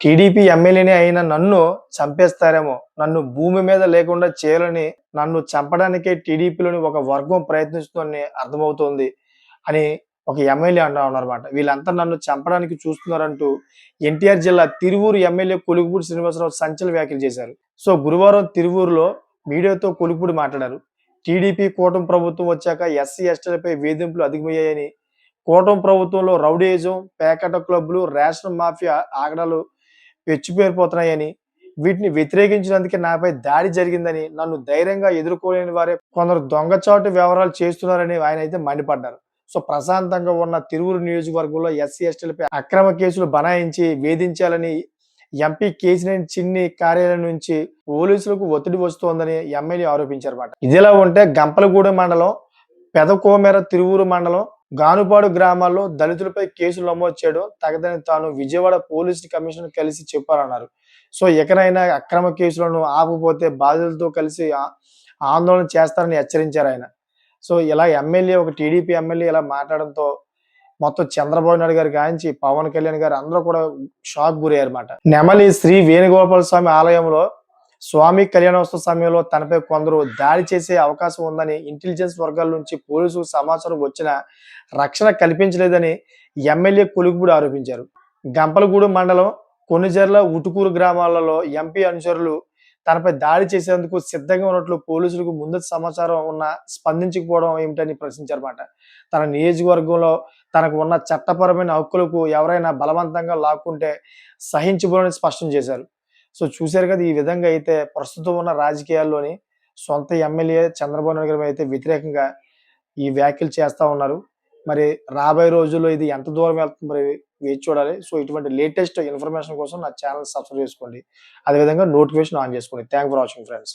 TDP ఎమ్మెల్యేనే అయిన నన్ను చంపేస్తారేమో, నన్ను భూమి మీద లేకుండా చేయాలని, నన్ను చంపడానికే టీడీపీలోని ఒక వర్గం ప్రయత్నిస్తుందని అర్థమవుతోంది అని ఒక ఎమ్మెల్యే అంటా ఉన్నారన్నమాట. వీళ్ళంతా నన్ను చంపడానికి చూస్తున్నారంటూ ఎన్టీఆర్ జిల్లా తిరువూరు ఎమ్మెల్యే కొలుకుపూడి శ్రీనివాసరావు సంచలన వ్యాఖ్యలు చేశారు. సో గురువారం తిరువూరులో మీడియాతో కొలుకుపూడి మాట్లాడారు. టీడీపీ కూటమి ప్రభుత్వం వచ్చాక ఎస్సీ ఎస్టీలపై వేధింపులు అధికమయ్యాయని, కూటమి ప్రభుత్వంలో రౌడీయిజం, పేకాట క్లబ్లు, రేషన్ మాఫియా ఆగడాలు పెచ్చిపేరిపోతున్నాయని, వీటిని వ్యతిరేకించినందుకే నాపై దాడి జరిగిందని, నన్ను ధైర్యంగా ఎదుర్కోలేని వారే కొందరు దొంగచాటు వ్యవహారాలు చేస్తున్నారని ఆయనైతే మండిపడ్డారు. సో ప్రశాంతంగా ఉన్న తిరువురు నియోజకవర్గంలో ఎస్సీ ఎస్టీలపై అక్రమ కేసులు బనాయించి వేధించాలని ఎంపీ కేశినేని చిన్ని కార్యాలయం నుంచి పోలీసులకు ఒత్తిడి వస్తోందని ఎమ్మెల్యే ఆరోపించారన్నమాట. ఇదిలా ఉంటే గంపలగూడెం మండలం, పెదకోమెర, తిరువూరు మండలం, గానుపాడు గ్రామాల్లో దళితులపై కేసులు నమోదు చేయడం తగదని తాను విజయవాడ పోలీస్ కమిషనర్ కలిసి చెప్పారన్నారు. సో ఎకనైనా అక్రమ కేసులను ఆపకపోతే బాధితులతో కలిసి ఆందోళన చేస్తారని హెచ్చరించారు ఆయన. సో ఇలా ఎమ్మెల్యే, ఒక టీడీపీ ఎమ్మెల్యే ఇలా మాట్లాడడంతో మొత్తం చంద్రబాబు నాయుడు గారి గాంచి పవన్ కళ్యాణ్ గారు అందరూ కూడా షాక్ గురయ్యారన్నమాట. నెమలి శ్రీ వేణుగోపాల స్వామి ఆలయంలో స్వామి కళ్యాణోత్సవ సమయంలో తనపై కొందరు దాడి చేసే అవకాశం ఉందని ఇంటెలిజెన్స్ వర్గాల నుంచి పోలీసులకు సమాచారం వచ్చినా రక్షణ కల్పించలేదని ఎమ్మెల్యే కొలుకుపూడి ఆరోపించారు. గంపలగూడెం మండలం కొన్నిజర్ల, ఉటుకూరు గ్రామాలలో ఎంపీ అనుచరులు తనపై దాడి చేసేందుకు సిద్ధంగా ఉన్నట్లు పోలీసులకు ముందస్తు సమాచారం ఉన్నా స్పందించకపోవడం ఏమిటని ప్రశ్నించారన్నమాట. తన నియోజకవర్గంలో తనకు ఉన్న చట్టపరమైన హక్కులకు ఎవరైనా బలవంతంగా లాక్కుంటే సహించబోనని స్పష్టం చేశారు. సో చూశారు కదా, ఈ విధంగా అయితే ప్రస్తుతం ఉన్న రాజకీయాల్లోని సొంత ఎమ్మెల్యే చంద్రబాబు నాయుడు గారు అయితే వ్యతిరేకంగా ఈ వ్యాఖ్యలు చేస్తా ఉన్నారు. మరి రాబోయే రోజుల్లో ఇది ఎంత దూరం వెళ్తుంది మరి వేచి చూడాలి. సో ఇటువంటి లేటెస్ట్ ఇన్ఫర్మేషన్ కోసం నా ఛానల్ సబ్స్క్రైబ్ చేసుకోండి. అదేవిధంగా నోటిఫికేషన్ ఆన్ చేసుకోండి. Thank for watching friends.